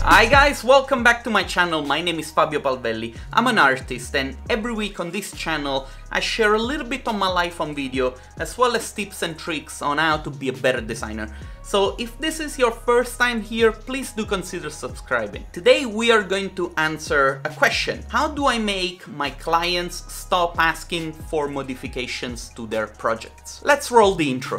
Hi guys, welcome back to my channel. My name is Fabio Palvelli. I'm an artist, and every week on this channel I share a little bit of my life on video, as well as tips and tricks on how to be a better designer. So if this is your first time here, please do consider subscribing. Today we are going to answer a question. How do I make my clients stop asking for modifications to their projects? Let's roll the intro.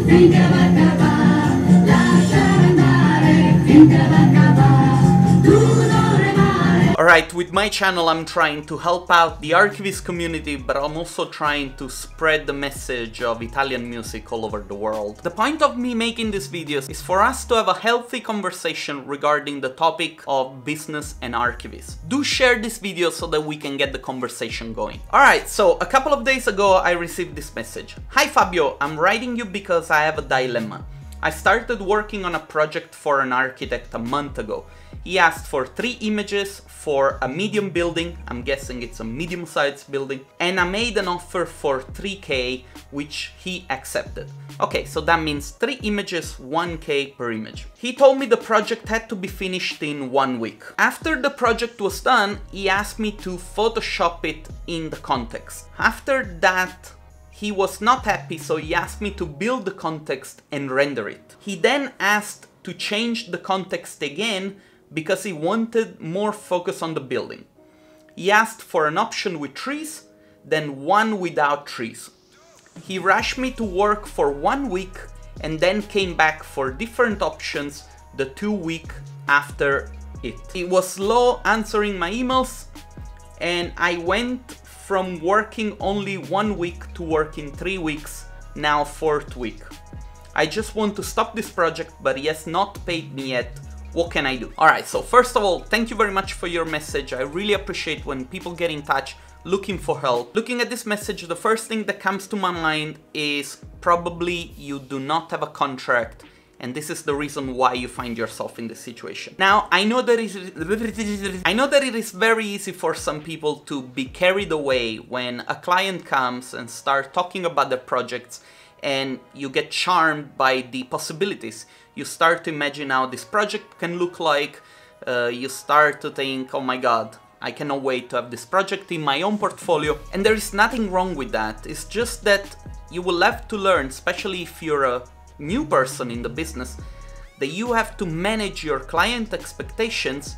Alright, with my channel I'm trying to help out the ArchViz community, but I'm also trying to spread the message of Italian music all over the world. The point of me making these videos is for us to have a healthy conversation regarding the topic of business and ArchViz. Do share this video so that we can get the conversation going. Alright, so a couple of days ago I received this message. Hi Fabio, I'm writing you because I have a dilemma. I started working on a project for an architect a month ago. He asked for 3 images for a medium building, I'm guessing it's a medium-sized building, and I made an offer for 3K, which he accepted. Okay, so that means 3 images, 1K per image. He told me the project had to be finished in 1 week. After the project was done, he asked me to Photoshop it in the context. After that, he was not happy, so he asked me to build the context and render it. He then asked to change the context again because he wanted more focus on the building. He asked for an option with trees, then one without trees. He rushed me to work for 1 week and then came back for different options the 2 weeks after it. He was slow answering my emails, and I went from working only 1 week to working 3 weeks, now 4th week. I just want to stop this project, but he has not paid me yet. What can I do? Alright, so first of all, thank you very much for your message. I really appreciate when people get in touch looking for help. Looking at this message, the first thing that comes to my mind is probably you do not have a contract, and this is the reason why you find yourself in this situation. Now, I know that it is very easy for some people to be carried away when a client comes and start talking about their projects, and you get charmed by the possibilities. You start to imagine how this project can look like. You start to think, oh my god, I cannot wait to have this project in my own portfolio. And there is nothing wrong with that. It's just that you will have to learn, especially if you're a new person in the business, that you have to manage your client expectations,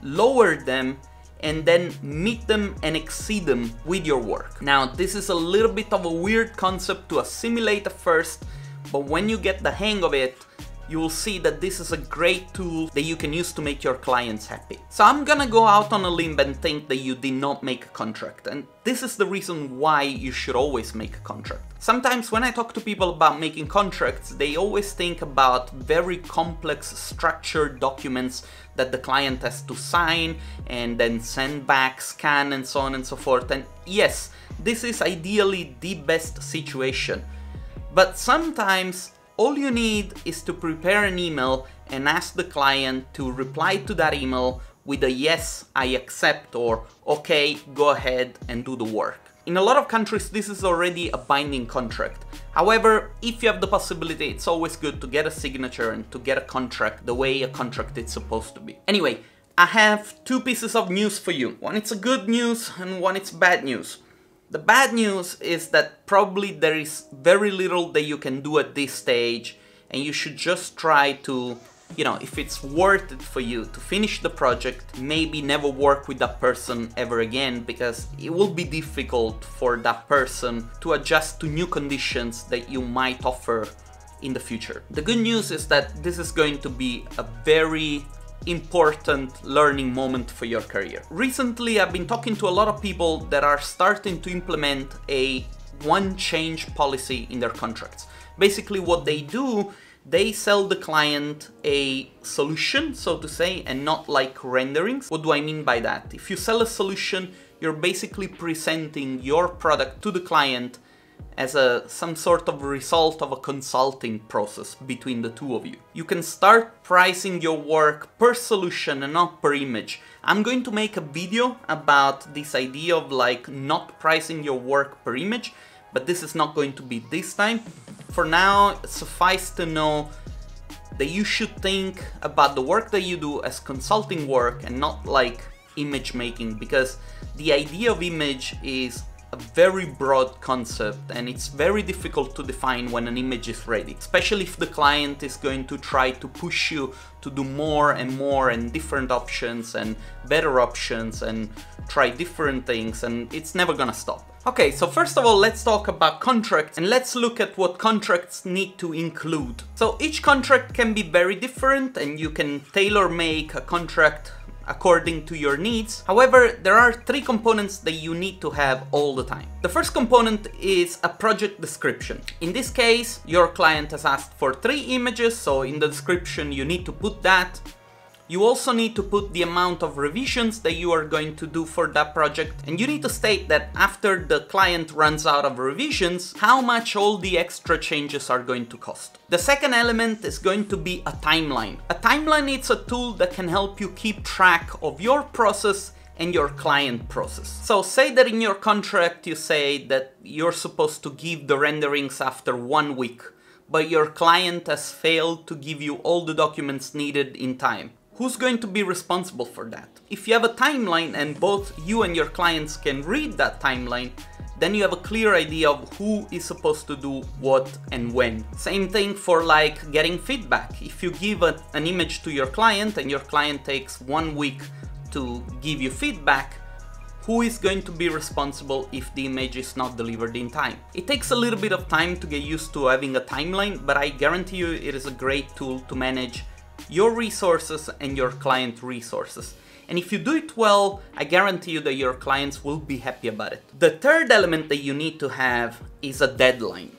lower them, and then meet them and exceed them with your work. Now, this is a little bit of a weird concept to assimilate at first, but when you get the hang of it, you will see that this is a great tool that you can use to make your clients happy. So I'm gonna go out on a limb and think that you did not make a contract, and this is the reason why you should always make a contract. Sometimes when I talk to people about making contracts, they always think about very complex structured documents that the client has to sign and then send back, scan, and so on and so forth. And yes, this is ideally the best situation, but sometimes all you need is to prepare an email and ask the client to reply to that email with a yes, I accept, or okay, go ahead and do the work. In a lot of countries, this is already a binding contract. However, if you have the possibility, it's always good to get a signature and to get a contract the way a contract is supposed to be. Anyway, I have 2 pieces of news for you. One is a good news and one is bad news. The bad news is that probably there is very little that you can do at this stage, and you should just try to, if it's worth it for you to finish the project, maybe never work with that person ever again, because it will be difficult for that person to adjust to new conditions that you might offer in the future. The good news is that this is going to be a very important learning moment for your career. Recently, I've been talking to a lot of people that are starting to implement a one change policy in their contracts. Basically what they do, they sell the client a solution, so to say, and not like renderings. What do I mean by that? If you sell a solution, you're basically presenting your product to the client as some sort of result of a consulting process between the two of you. You can start pricing your work per solution and not per image. I'm going to make a video about this idea of not pricing your work per image, but this is not going to be this time. For now, suffice to know that you should think about the work that you do as consulting work and not like image making, because the idea of image is a very broad concept and it's very difficult to define when an image is ready, especially if the client is going to try to push you to do more and different options and better options and try different things, and it's never gonna stop. Okay, so first of all, let's talk about contracts and let's look at what contracts need to include. So each contract can be very different and you can tailor make a contract according to your needs. However, there are 3 components that you need to have all the time. The first component is a project description. In this case, your client has asked for 3 images, so in the description you need to put that. You also need to put the amount of revisions that you are going to do for that project, and you need to state that after the client runs out of revisions, how much all the extra changes are going to cost. The second element is going to be a timeline. A timeline is a tool that can help you keep track of your process and your client process. So say that in your contract you say that you're supposed to give the renderings after 1 week, but your client has failed to give you all the documents needed in time. Who's going to be responsible for that? If you have a timeline and both you and your clients can read that timeline, then you have a clear idea of who is supposed to do what and when. Same thing for like getting feedback. If you give an image to your client and your client takes 1 week to give you feedback, who is going to be responsible if the image is not delivered in time? It takes a little bit of time to get used to having a timeline, but I guarantee you it is a great tool to manage your resources and your client resources. And if you do it well, I guarantee you that your clients will be happy about it. The third element that you need to have is a deadline.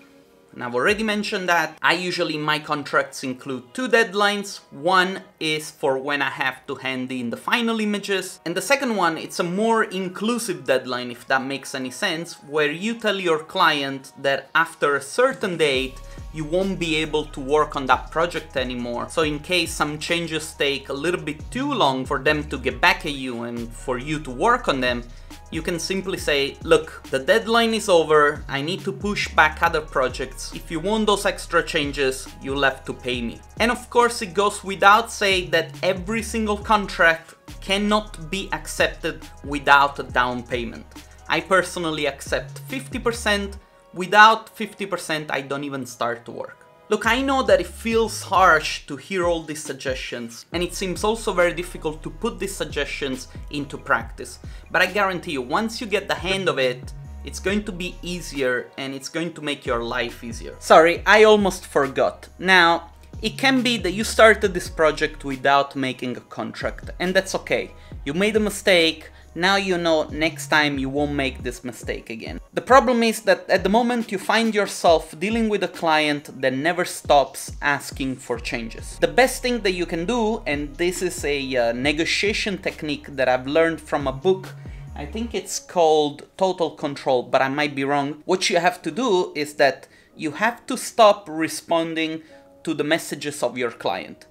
And I've already mentioned that. I usually, in my contracts include 2 deadlines. One is for when I have to hand in the final images. And the second one, it's a more inclusive deadline, if that makes any sense, where you tell your client that after a certain date, you won't be able to work on that project anymore. So in case some changes take a little bit too long for them to get back at you and for you to work on them, you can simply say, look, the deadline is over, I need to push back other projects. If you want those extra changes, you'll have to pay me. And of course, it goes without saying that every single contract cannot be accepted without a down payment. I personally accept 50%. Without 50%, I don't even start to work. Look, I know that it feels harsh to hear all these suggestions, and it seems also very difficult to put these suggestions into practice. But I guarantee you, once you get the hang of it, it's going to be easier and it's going to make your life easier. Sorry, I almost forgot. Now, it can be that you started this project without making a contract, and that's okay. You made a mistake. Now you know next time you won't make this mistake again. The problem is that at the moment you find yourself dealing with a client that never stops asking for changes. The best thing that you can do, and this is a negotiation technique that I've learned from a book, I think it's called Total Control, but I might be wrong. What you have to do is that you have to stop responding to the messages of your client.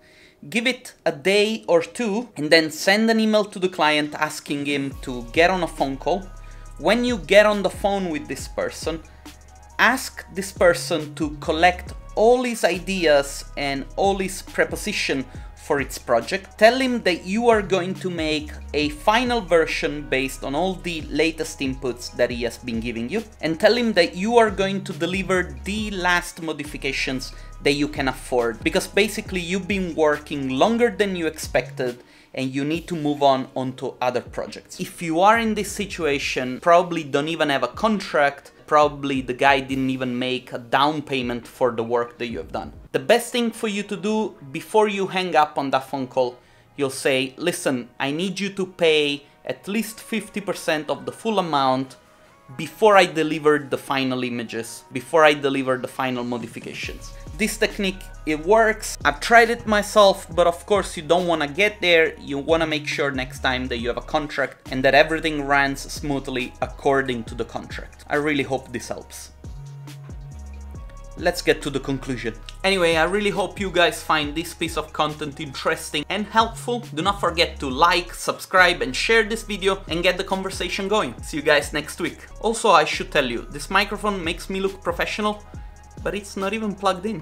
Give it a day or 2 and then send an email to the client asking him to get on a phone call. When you get on the phone with this person, ask this person to collect all his ideas and all his preposition for its project. Tell him that you are going to make a final version based on all the latest inputs that he has been giving you, and tell him that you are going to deliver the last modifications that you can afford, because basically you've been working longer than you expected and you need to move on onto other projects. If you are in this situation, probably don't even have a contract, probably the guy didn't even make a down payment for the work that you have done. The best thing for you to do before you hang up on that phone call, you'll say, listen, I need you to pay at least 50% of the full amount before I deliver the final images, before I deliver the final modifications. This technique, it works. I've tried it myself, but of course you don't want to get there. You want to make sure next time that you have a contract and that everything runs smoothly according to the contract. I really hope this helps. Let's get to the conclusion. Anyway, I really hope you guys find this piece of content interesting and helpful. Do not forget to like, subscribe and share this video and get the conversation going. See you guys next week. Also, I should tell you, this microphone makes me look professional, but it's not even plugged in.